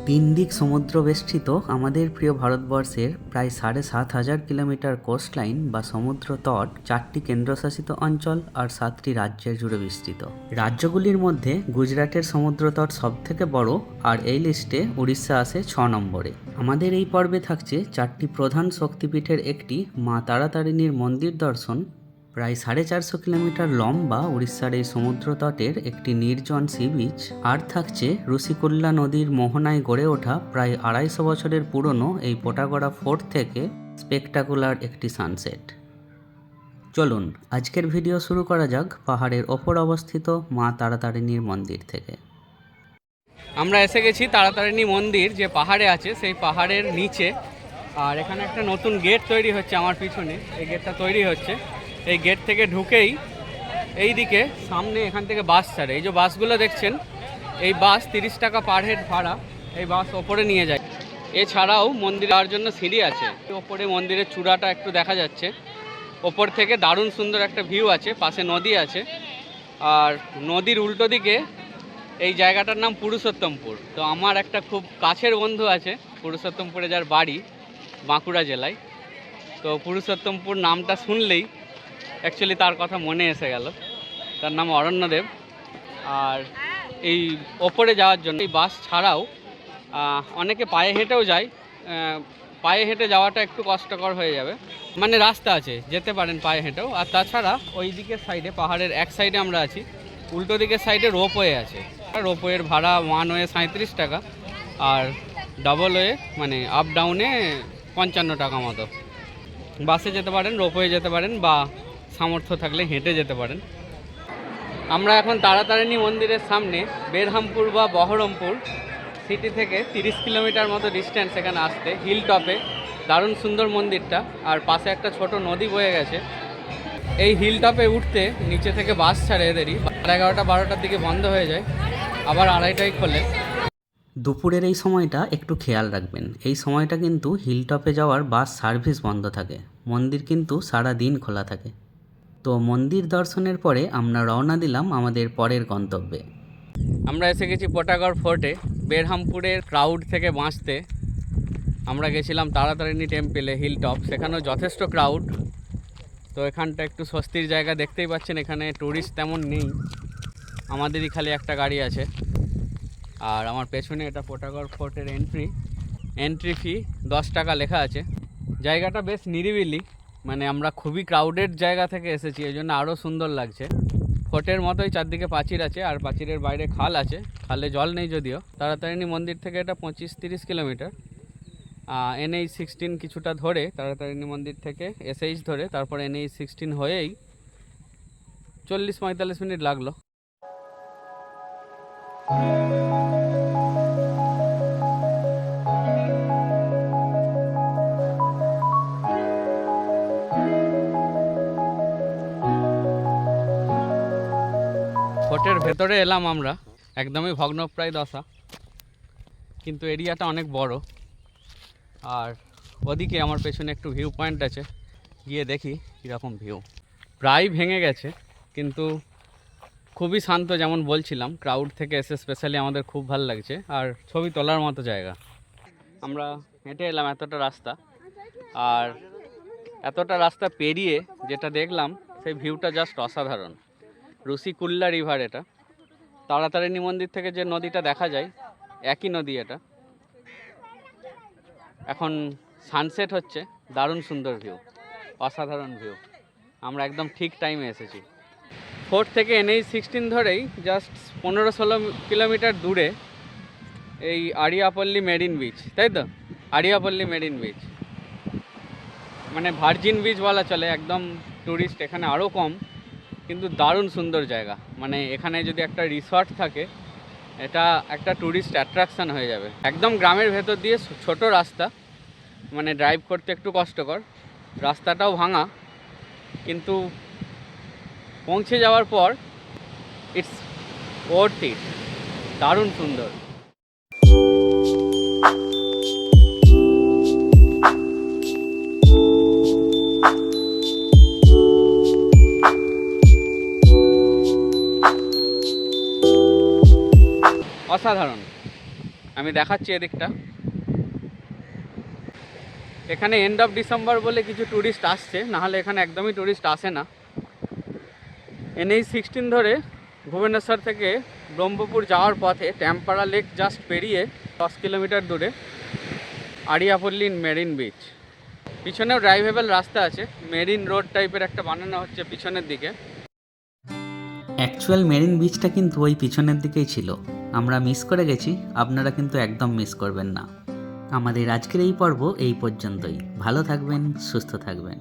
তিন দিক সমুদ্র বেষ্টিত আমাদের প্রিয় ভারতবর্ষের প্রায় ৭,৫০০ কিলোমিটার কোস্টলাইন বা সমুদ্র তট, ৪টি কেন্দ্রশাসিত অঞ্চল আর ৭টি রাজ্যের জুড়ে বিস্তৃত। রাজ্যগুলির মধ্যে গুজরাটের সমুদ্র তট সব থেকে বড়, আর এই লিস্টে উড়িষ্যা আসে ৬ নম্বরে। আমাদের এই পর্বে থাকছে ৪টি প্রধান শক্তিপীঠের একটি মা তারাতারিণীর মন্দির দর্শন, প্রায় 450 কিলোমিটার লম্বা উড়িষ্যার এই সমুদ্র তটের একটি নির্জন সি বিচ, আর থাকছে ঋষিকুল্যা নদীর মোহনায় গড়ে ওঠা প্রায় 250 বছরের পুরনো এই পোটাগড়া ফোর্ট থেকে স্পেকটাকুলার একটি সানসেট। চলুন আজকের ভিডিও শুরু করা যাক পাহাড়ের ওপর অবস্থিত মা তারাতারিণীর মন্দির থেকে। আমরা এসে গেছি তারাতারিণী মন্দির যে পাহাড়ে আছে সেই পাহাড়ের নিচে, আর এখানে একটা নতুন গেট তৈরি হচ্ছে আমার পিছনে। এই গেটটা তৈরি হচ্ছে, এই গেট থেকে ঢুকেই এই দিকে সামনে এখান থেকে বাস ছাড়ে। এই যে বাসগুলো দেখছেন, এই বাস 30 টাকা পার হেড ভাড়া, এই বাস ওপরে নিয়ে যায়। এছাড়াও মন্দিরে যাওয়ার জন্য সিঁড়ি আছে। ওপরে মন্দিরের চূড়াটা একটু দেখা যাচ্ছে, ওপর থেকে দারুণ সুন্দর একটা ভিউ আছে, পাশে নদী আছে, আর নদীর উল্টো দিকে এই জায়গাটার নাম পুরুষোত্তমপুর। তো আমার একটা খুব কাছের বন্ধু আছে পুরুষোত্তমপুরে, যার বাড়ি বাঁকুড়া জেলায়। তো পুরুষোত্তমপুর নামটা শুনলেই অ্যাকচুয়ালি তার কথা মনে এসে গেল। তার নাম অরণ্যদেব। আর এই ওপরে যাওয়ার জন্য এই বাস ছাড়াও অনেকে পায়ে হেঁটেও যায়। পায়ে হেঁটে যাওয়াটা একটু কষ্টকর হয়ে যাবে, মানে রাস্তা আছে, যেতে পারেন পায়ে হেঁটেও। আর তাছাড়া ওই দিকের সাইডে, পাহাড়ের এক সাইডে আমরা আছি, উল্টো দিকের সাইডে রোপওয়ে আছে। রোপওয়ের ভাড়া ওয়ান ওয়ে 37 টাকা, আর ডাবল ওয়ে মানে আপ ডাউনে 55 টাকা মতো। বাসে যেতে পারেন, রোপওয়ে যেতে পারেন, বা সামর্থ্য থাকলে হেঁটে যেতে পারেন। আমরা এখন তারাতারিণী মন্দিরের সামনে বেরহামপুর বা বহরমপুর সিটি থেকে 30 কিলোমিটার মতো ডিস্টেন্স এখানে আসতে। হিল টপে দারুণ সুন্দর মন্দিরটা, আর পাশে একটা ছোট নদী বয়ে গেছে। এই হিল টপে উঠতে নিচে থেকে বাস ছাড়ে এদেরই, 11টা 12টার দিকে বন্ধ হয়ে যায়, আবার 2:30টায় খোলে। দুপুরের এই সময়টা একটু খেয়াল রাখবেন, এই সময়টা কিন্তু হিলটপে যাওয়ার বাস সার্ভিস বন্ধ থাকে, মন্দির কিন্তু সারা দিন খোলা থাকে। তো মন্দির দর্শনের পরে আমরা রওনা দিলাম আমাদের পরের গন্তব্যে। আমরা এসে গেছি পোটাগড় ফোর্টে। বেরহামপুরের ক্রাউড থেকে বাঁচতে আমরা গেছিলাম তারাতারিণী টেম্পেলে, হিল টপ, সেখানেও যথেষ্ট ক্রাউড। তো এখানটা একটু স্বস্তির জায়গা, দেখতেই পাচ্ছেন এখানে ট্যুরিস্ট তেমন নেই, আমাদেরই খালি একটা গাড়ি আছে। আর আমার পেছনে এটা পোটাগড় ফোর্টের এন্ট্রি ফি 10 টাকা লেখা আছে। জায়গাটা বেশ নিরিবিলি, মানে আমরা খুবই ক্রাউডেড জায়গা থেকে এসেছি, এই জন্য আরও সুন্দর লাগছে। ফোর্টের মতোই চারদিকে প্রাচীর আছে, আর প্রাচীরের বাইরে খাল আছে, খালে জল নেই যদিও। তারাতারিণী মন্দির থেকে এটা 25-30 কিলোমিটার। NH-16 কিছুটা ধরে, তারাতারিণী মন্দির থেকে SH ধরে, তারপর NH-16 হয়েই 40-45 মিনিট লাগলো। ফোর্টের ভেতরে এলাম আমরা, একদমই ভগ্নপ্রায় দশা, কিন্তু এরিয়াটা অনেক বড়। আর ওদিকে আমার পেছনে একটু ভিউ পয়েন্ট আছে, গিয়ে দেখি কীরকম ভিউ। প্রায় ভেঙে গেছে, কিন্তু খুবই শান্ত, যেমন বলছিলাম ক্রাউড থেকে এসে স্পেশালি আমাদের খুব ভালো লাগছে, আর ছবি তোলার মতো জায়গা। আমরা হেঁটে এলাম এতটা রাস্তা, আর এতটা রাস্তা পেরিয়ে যেটা দেখলাম সেই ভিউটা জাস্ট অসাধারণ। ঋষিকুল্যা রিভার এটা, তারাতারিণী মন্দির থেকে যে নদীটা দেখা যায় একই নদী এটা। এখন সানসেট হচ্ছে, দারুণ সুন্দর ভিউ, অসাধারণ ভিউ। আমরা একদম ঠিক টাইমে এসেছি। ফোর্ট থেকে NH-16 ধরেই জাস্ট 15-16 কিলোমিটার দূরে এই আড়িয়াপল্লী মেরিন বিচ, তাই তো? আড়িয়াপল্লী মেরিন বিচ মানে ভার্জিন বিচ বলা চলে, একদম ট্যুরিস্ট এখানে আরও কম, কিন্তু দারুণ সুন্দর জায়গা। মানে এখানে যদি একটা রিসর্ট থাকে, এটা একটা ট্যুরিস্ট অ্যাট্রাকশান হয়ে যাবে। একদম গ্রামের ভেতর দিয়ে ছোট রাস্তা, মানে ড্রাইভ করতে একটু কষ্টকর, রাস্তাটাও ভাঙা, কিন্তু পৌঁছে যাওয়ার পর ইটস ওয়ার্থ ইট, দারুণ সুন্দর। অসাধারণ। আমি দেখাচ্ছি এদিকটা। এখানে এন্ড অফ ডিসেম্বর বলে কিছু ট্যুরিস্ট আসছে, নাহলে এখানে একদমই ট্যুরিস্ট আসে না। NH-16 ধরে ভুবনেশ্বর থেকে ব্রহ্মপুর যাওয়ার পথে ট্যাম্পারা লেক জাস্ট পেরিয়ে 10 কিলোমিটার দূরে আড়িয়াপল্লী মেরিন বিচ। পিছনেও ড্রাইভেবল রাস্তা আছে, মেরিন রোড টাইপের একটা বানানো হচ্ছে পিছনের দিকে। অ্যাকচুয়াল মেরিন বিচটা কিন্তু ওই পিছনের দিকেই ছিল, আমরা মিস করে গেছি, আপনারা কিন্তু একদম মিস করবেন না। আমাদের আজকের এই পর্ব এই পর্যন্তই। ভালো থাকবেন, সুস্থ থাকবেন।